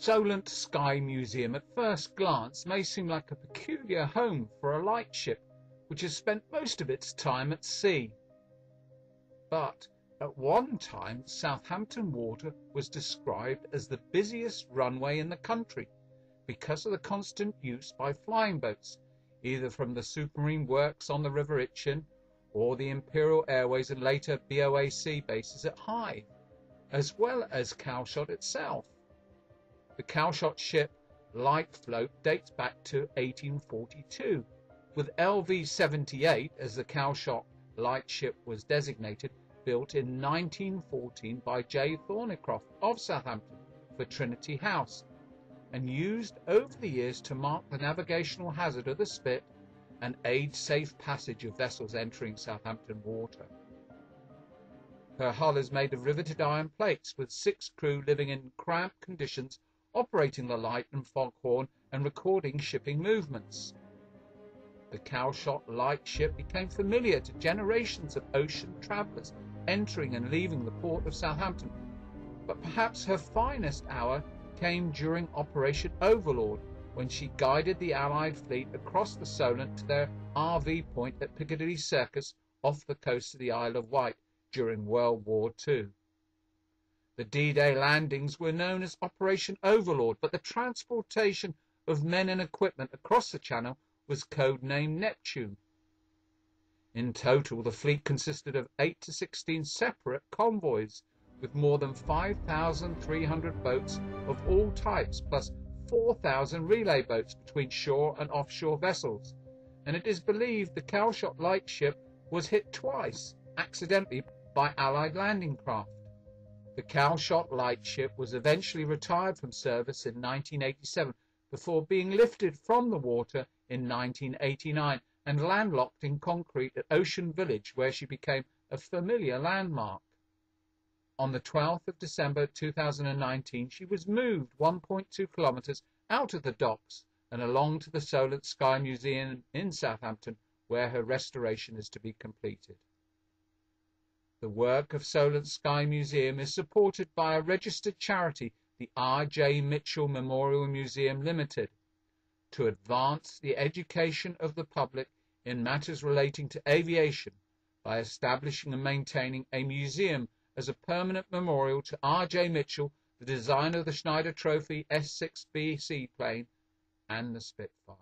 Solent Sky Museum at first glance may seem like a peculiar home for a lightship which has spent most of its time at sea. But at one time, Southampton Water was described as the busiest runway in the country because of the constant use by flying boats, either from the supermarine works on the River Itchen or the Imperial Airways and later BOAC bases at Hythe, as well as Calshot itself. The Calshot ship light float dates back to 1842, with LV78, as the Calshot Lightship was designated, built in 1914 by J. Thornycroft of Southampton for Trinity House, and used over the years to mark the navigational hazard of the Spit and aid safe passage of vessels entering Southampton Water. Her hull is made of riveted iron plates, with 6 crew living in cramped conditions, operating the light and foghorn and recording shipping movements. The Calshot Lightship became familiar to generations of ocean travellers entering and leaving the port of Southampton, but perhaps her finest hour came during Operation Overlord, when she guided the Allied fleet across the Solent to their RV point at Piccadilly Circus off the coast of the Isle of Wight during World War II. The D-Day landings were known as Operation Overlord, but the transportation of men and equipment across the Channel was codenamed Neptune. In total, the fleet consisted of 8 to 16 separate convoys, with more than 5,300 boats of all types, plus 4,000 relay boats between shore and offshore vessels, and it is believed the Calshot Lightship was hit twice, accidentally, by Allied landing craft. The Calshot Lightship was eventually retired from service in 1987 before being lifted from the water in 1989 and landlocked in concrete at Ocean Village, where she became a familiar landmark. On the 12th of December 2019, she was moved 1.2 kilometres out of the docks and along to the Solent Sky Museum in Southampton, where her restoration is to be completed. The work of Solent Sky Museum is supported by a registered charity, the R.J. Mitchell Memorial Museum Limited, to advance the education of the public in matters relating to aviation by establishing and maintaining a museum as a permanent memorial to R.J. Mitchell, the designer of the Schneider Trophy S-6B seaplane and the Spitfire.